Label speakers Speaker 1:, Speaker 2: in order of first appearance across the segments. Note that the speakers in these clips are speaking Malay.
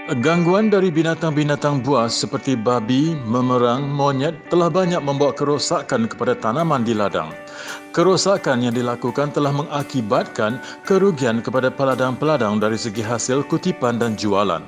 Speaker 1: Gangguan dari binatang-binatang buas seperti babi, memerang, monyet telah banyak membawa kerosakan kepada tanaman di ladang. Kerosakan yang dilakukan telah mengakibatkan kerugian kepada peladang-peladang dari segi hasil kutipan dan jualan.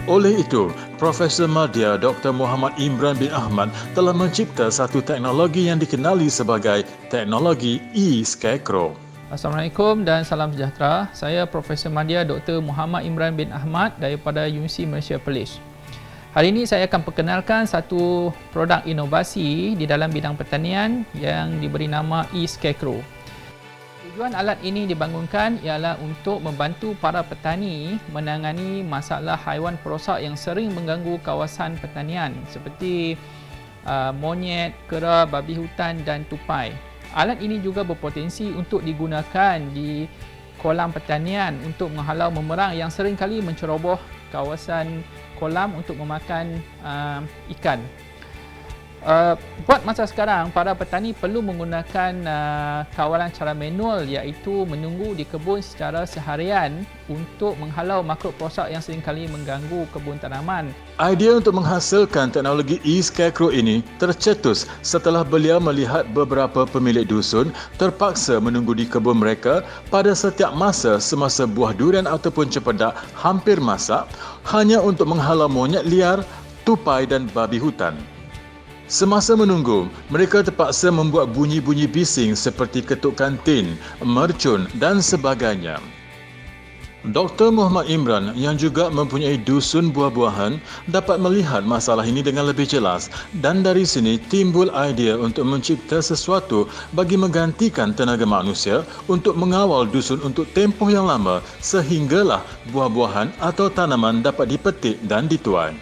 Speaker 1: Oleh itu, Profesor Madya Dr. Muhammad Imran bin Ahmad telah mencipta satu teknologi yang dikenali sebagai teknologi e-scarecrow.
Speaker 2: Assalamualaikum dan salam sejahtera. Saya Profesor Madya Dr. Muhammad Imran bin Ahmad daripada Universiti Malaysia Perlis. Hari ini saya akan perkenalkan satu produk inovasi di dalam bidang pertanian yang diberi nama e-scarecrow. Tujuan alat ini dibangunkan ialah untuk membantu para petani menangani masalah haiwan perosak yang sering mengganggu kawasan pertanian seperti monyet, kera, babi hutan dan tupai. Alat ini juga berpotensi untuk digunakan di kolam pertanian untuk menghalau memerang yang seringkali menceroboh kawasan kolam untuk memakan ikan. Buat masa sekarang, para petani perlu menggunakan kawalan cara manual iaitu menunggu di kebun secara seharian untuk menghalau makhluk perosak yang seringkali mengganggu kebun tanaman.
Speaker 1: Idea untuk menghasilkan teknologi e-scarecrow ini tercetus setelah beliau melihat beberapa pemilik dusun terpaksa menunggu di kebun mereka pada setiap masa semasa buah durian ataupun cempedak hampir masak hanya untuk menghalau monyet liar, tupai dan babi hutan. Semasa menunggu, mereka terpaksa membuat bunyi-bunyi bising seperti ketukan tin, mercun dan sebagainya. Dr. Muhammad Imran yang juga mempunyai dusun buah-buahan dapat melihat masalah ini dengan lebih jelas dan dari sini timbul idea untuk mencipta sesuatu bagi menggantikan tenaga manusia untuk mengawal dusun untuk tempoh yang lama sehinggalah buah-buahan atau tanaman dapat dipetik dan dituai.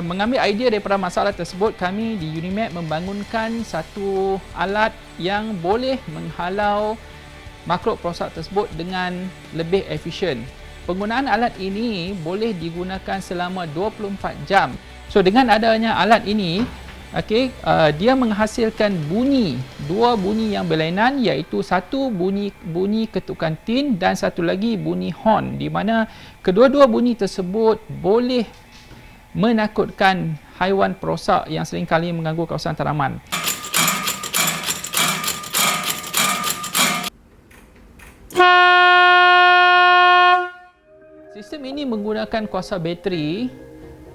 Speaker 2: Mengambil idea daripada masalah tersebut, kami di Unimed membangunkan satu alat yang boleh menghalau makhluk perosak tersebut dengan lebih efisien. Penggunaan alat ini boleh digunakan selama 24 jam. So dengan adanya alat ini, dia menghasilkan dua bunyi yang berlainan iaitu satu bunyi ketukan tin dan satu lagi bunyi horn di mana kedua-dua bunyi tersebut boleh menakutkan haiwan perosak yang seringkali mengganggu kawasan tanaman. Sistem ini menggunakan kuasa bateri,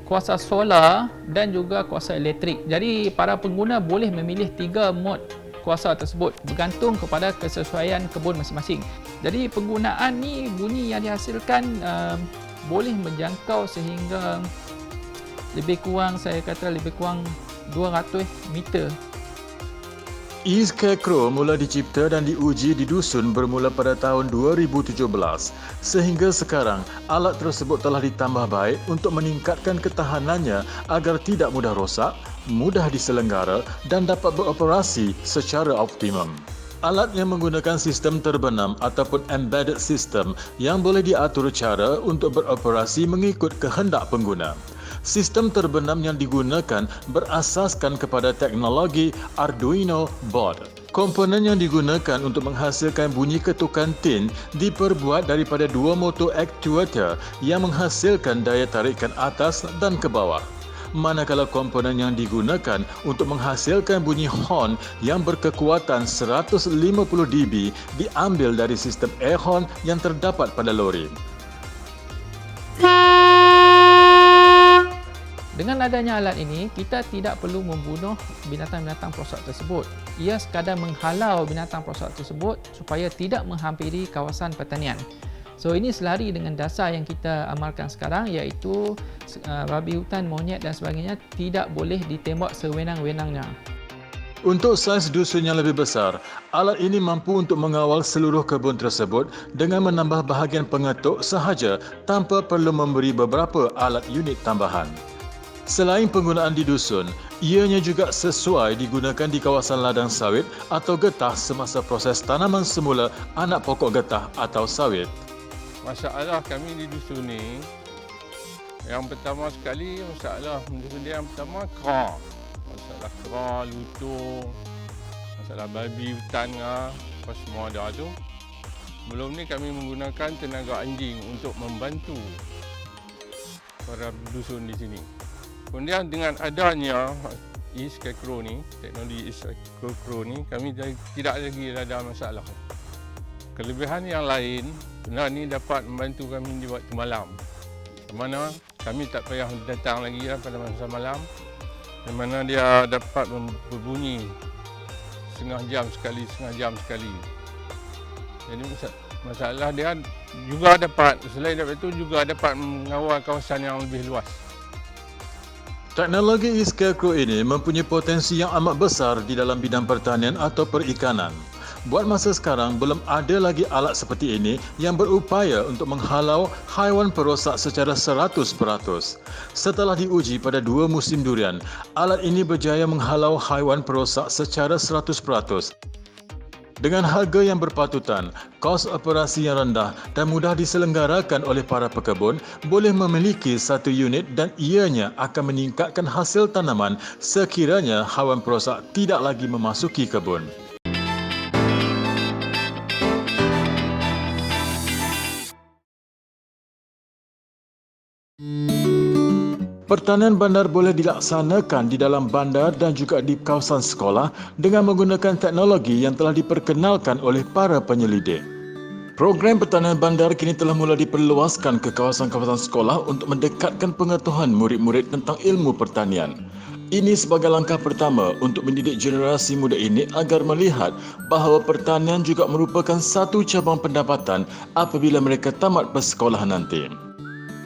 Speaker 2: kuasa solar dan juga kuasa elektrik. Jadi para pengguna boleh memilih 3 mod kuasa tersebut bergantung kepada kesesuaian kebun masing-masing. Jadi penggunaan ni bunyi yang dihasilkan boleh menjangkau sehingga lebih kurang 200 meter.
Speaker 1: E-scarecrow mula dicipta dan diuji di dusun bermula pada tahun 2017. Sehingga sekarang, alat tersebut telah ditambah baik untuk meningkatkan ketahanannya agar tidak mudah rosak, mudah diselenggara dan dapat beroperasi secara optimum. Alat yang menggunakan sistem terbenam ataupun embedded system yang boleh diatur cara untuk beroperasi mengikut kehendak pengguna. Sistem terbenam yang digunakan berasaskan kepada teknologi Arduino board. Komponen yang digunakan untuk menghasilkan bunyi ketukan tin diperbuat daripada 2 motor actuator yang menghasilkan daya tarikan atas dan ke bawah. Manakala komponen yang digunakan untuk menghasilkan bunyi horn yang berkekuatan 150 dB diambil dari sistem air horn yang terdapat pada lori.
Speaker 2: Dengan adanya alat ini, kita tidak perlu membunuh binatang-binatang perosak tersebut. Ia sekadar menghalau binatang perosak tersebut supaya tidak menghampiri kawasan pertanian. So ini selari dengan dasar yang kita amalkan sekarang iaitu babi hutan, monyet dan sebagainya tidak boleh ditembak sewenang-wenangnya.
Speaker 1: Untuk saiz dusun yang lebih besar, alat ini mampu untuk mengawal seluruh kebun tersebut dengan menambah bahagian pengetuk sahaja tanpa perlu memberi beberapa alat unit tambahan. Selain penggunaan di dusun, ianya juga sesuai digunakan di kawasan ladang sawit atau getah semasa proses tanaman semula anak pokok getah atau sawit.
Speaker 3: Masalah kami di dusun ni, yang pertama sekali masalah yang pertama kera. Masalah kera, lutung, masalah babi hutan apa semua ada tu. Sebelum ni kami menggunakan tenaga anjing untuk membantu para dusun di sini. Kemudian dengan adanya e-Scarecrow ni, teknologi e-Scarecrow ni, kami tidak lagi ada masalah. Kelebihan yang lain, benar ni dapat membantu kami di waktu malam. Di mana kami tak payah datang lagi pada masa malam. Di mana dia dapat berbunyi setengah jam sekali. Jadi masalah dia juga dapat, selain daripada itu juga dapat mengawal kawasan yang lebih luas.
Speaker 1: Teknologi e-Scarecrow ini mempunyai potensi yang amat besar di dalam bidang pertanian atau perikanan. Buat masa sekarang, belum ada lagi alat seperti ini yang berupaya untuk menghalau haiwan perosak secara 100%. Setelah diuji pada 2 musim durian, alat ini berjaya menghalau haiwan perosak secara 100%. Dengan harga yang berpatutan, kos operasi yang rendah dan mudah diselenggarakan oleh para pekebun, boleh memiliki satu unit dan ianya akan meningkatkan hasil tanaman sekiranya haiwan perosak tidak lagi memasuki kebun. Pertanian bandar boleh dilaksanakan di dalam bandar dan juga di kawasan sekolah dengan menggunakan teknologi yang telah diperkenalkan oleh para penyelidik. Program pertanian bandar kini telah mula diperluaskan ke kawasan-kawasan sekolah untuk mendekatkan pengetahuan murid-murid tentang ilmu pertanian. Ini sebagai langkah pertama untuk mendidik generasi muda ini agar melihat bahawa pertanian juga merupakan satu cabang pendapatan apabila mereka tamat bersekolah nanti.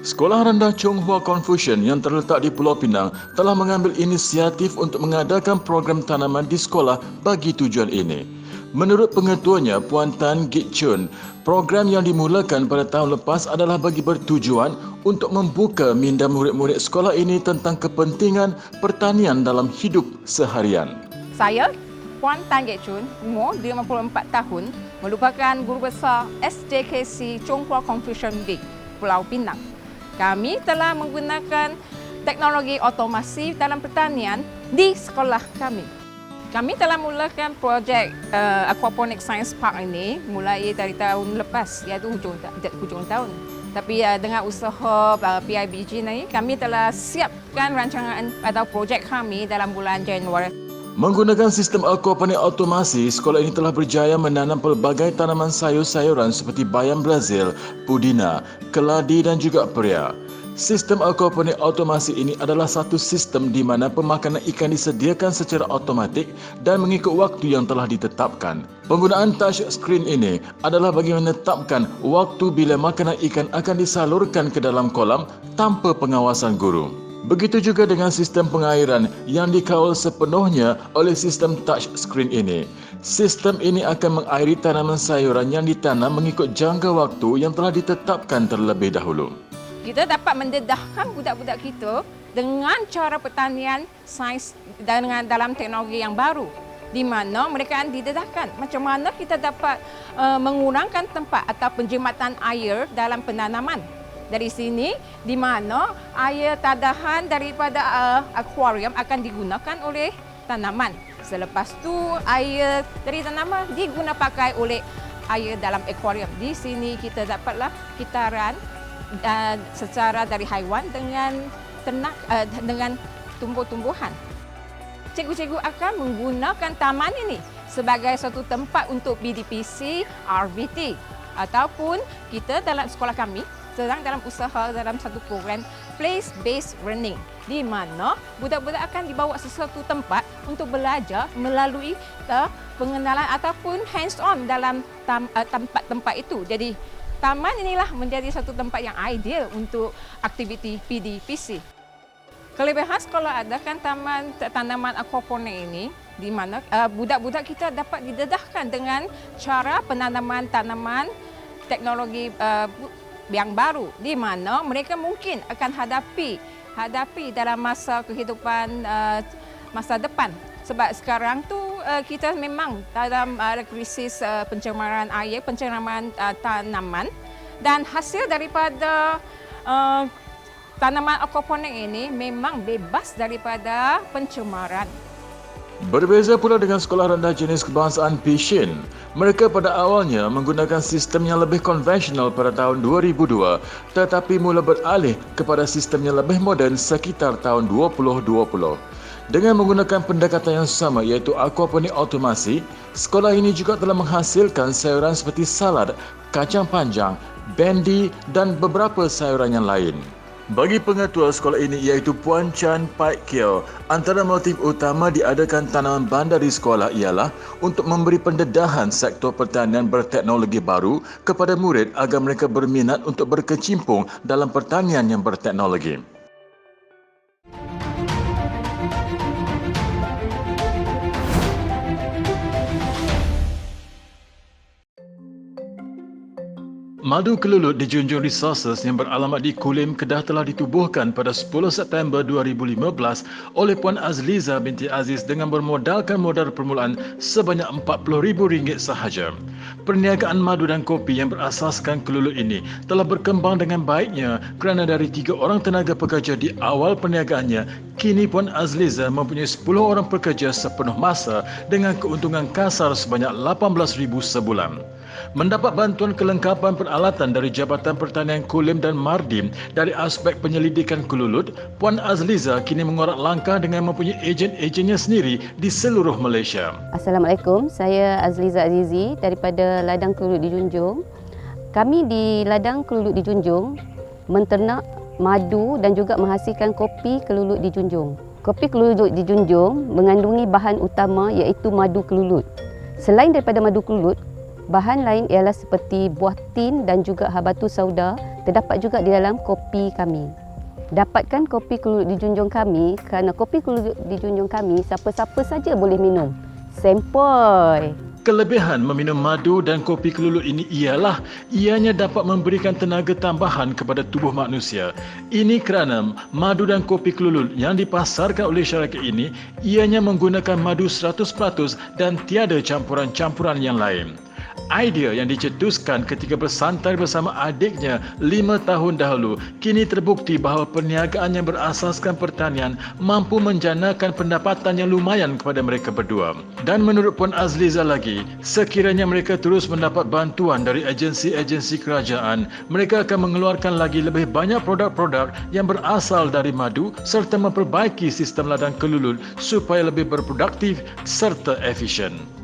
Speaker 1: Sekolah Rendah Chong Hua Confucian yang terletak di Pulau Pinang telah mengambil inisiatif untuk mengadakan program tanaman di sekolah bagi tujuan ini. Menurut pengetuanya, Puan Tan Git Chun, program yang dimulakan pada tahun lepas adalah bagi bertujuan untuk membuka minda murid-murid sekolah ini tentang kepentingan pertanian dalam hidup seharian.
Speaker 4: Saya, Puan Tan Git Chun, umur 54 tahun, merupakan guru besar SJKC Chong Hua Confucian Big, Pulau Pinang. Kami telah menggunakan teknologi otomasi dalam pertanian di sekolah kami. Kami telah mulakan projek Aquaponic Science Park ini mulai dari tahun lepas, iaitu hujung tahun. Tapi dengan usaha PIBG ini, kami telah siapkan rancangan atau projek kami dalam bulan Januari.
Speaker 1: Menggunakan sistem aquaponik otomasi, sekolah ini telah berjaya menanam pelbagai tanaman sayur-sayuran seperti bayam Brazil, pudina, keladi dan juga peria. Sistem aquaponik otomasi ini adalah satu sistem di mana pemakanan ikan disediakan secara automatik dan mengikut waktu yang telah ditetapkan. Penggunaan touch screen ini adalah bagi menetapkan waktu bila makanan ikan akan disalurkan ke dalam kolam tanpa pengawasan guru. Begitu juga dengan sistem pengairan yang dikawal sepenuhnya oleh sistem touch screen ini. Sistem ini akan mengairi tanaman sayuran yang ditanam mengikut jangka waktu yang telah ditetapkan terlebih dahulu.
Speaker 4: Kita dapat mendedahkan budak-budak kita dengan cara pertanian sains dan dengan dalam teknologi yang baru, di mana mereka didedahkan macam mana kita dapat mengurangkan tempat atau penjimatan air dalam penanaman. Dari sini, di mana air tadahan daripada akuarium akan digunakan oleh tanaman. Selepas tu, air dari tanaman digunakan pakai oleh air dalam akuarium. Di sini kita dapatlah kitaran secara dari haiwan dengan ternak dengan tumbuh-tumbuhan. Cikgu-cikgu akan menggunakan taman ini sebagai satu tempat untuk BDPC, RVT ataupun kita dalam sekolah kami sedang dalam usaha dalam satu program place-based learning, di mana budak-budak akan dibawa sesuatu tempat untuk belajar melalui pengenalan ataupun hands-on dalam tempat-tempat itu. Jadi taman inilah menjadi satu tempat yang ideal untuk aktiviti PDPC. Kelebihan sekolah adakan tanaman aquaponik ini, di mana budak-budak kita dapat didedahkan dengan cara penanaman tanaman teknologi yang baru, di mana mereka mungkin akan hadapi dalam masa kehidupan masa depan. Sebab sekarang tu kita memang dalam krisis pencemaran air, pencemaran tanaman, dan hasil daripada tanaman aquaponik ini memang bebas daripada pencemaran.
Speaker 1: Berbeza pula dengan sekolah rendah jenis kebangsaan Pishin. Mereka pada awalnya menggunakan sistem yang lebih konvensional pada tahun 2002 tetapi mula beralih kepada sistem yang lebih moden sekitar tahun 2020. Dengan menggunakan pendekatan yang sama iaitu aquaponik automasi, sekolah ini juga telah menghasilkan sayuran seperti salad, kacang panjang, bendi dan beberapa sayuran yang lain. Bagi pengetua sekolah ini iaitu Puan Chan Pai Kyo, antara motif utama diadakan tanaman bandar di sekolah ialah untuk memberi pendedahan sektor pertanian berteknologi baru kepada murid agar mereka berminat untuk berkecimpung dalam pertanian yang berteknologi. Madu Kelulut di Junjung Resources yang beralamat di Kulim, Kedah telah ditubuhkan pada 10 September 2015 oleh Puan Azliza binti Aziz dengan bermodalkan modal permulaan sebanyak RM40,000 sahaja. Perniagaan madu dan kopi yang berasaskan Kelulut ini telah berkembang dengan baiknya kerana dari 3 orang tenaga pekerja di awal perniagaannya, kini Puan Azliza mempunyai 10 orang pekerja sepenuh masa dengan keuntungan kasar sebanyak RM18,000 sebulan. Mendapat bantuan kelengkapan peralatan dari Jabatan Pertanian Kulim dan Mardim dari aspek penyelidikan Kelulut, Puan Azliza kini mengorak langkah dengan mempunyai ejen-ejennya sendiri di seluruh Malaysia.
Speaker 5: Assalamualaikum, saya Azliza Azizi daripada Ladang Kelulut di Junjung. Kami di Ladang Kelulut di Junjung menternak madu dan juga menghasilkan kopi Kelulut di Junjung. Kopi Kelulut di Junjung mengandungi bahan utama iaitu madu kelulut. Selain daripada madu kelulut, bahan lain ialah seperti buah tin dan juga habatus sauda terdapat juga di dalam kopi kami. Dapatkan kopi Kelulut di Junjung kami kerana kopi Kelulut di Junjung kami siapa-siapa saja boleh minum. Sempoi!
Speaker 1: Kelebihan meminum madu dan kopi Kelulut ini ialah ianya dapat memberikan tenaga tambahan kepada tubuh manusia. Ini kerana madu dan kopi Kelulut yang dipasarkan oleh syarikat ini ianya menggunakan madu 100% dan tiada campuran-campuran yang lain. Idea yang dicetuskan ketika bersantai bersama adiknya 5 tahun dahulu kini terbukti bahawa perniagaan yang berasaskan pertanian mampu menjanakan pendapatan yang lumayan kepada mereka berdua. Dan menurut Puan Azliza lagi, sekiranya mereka terus mendapat bantuan dari agensi-agensi kerajaan, mereka akan mengeluarkan lagi lebih banyak produk-produk yang berasal dari madu serta memperbaiki sistem ladang Kelulut supaya lebih berproduktif serta efisien.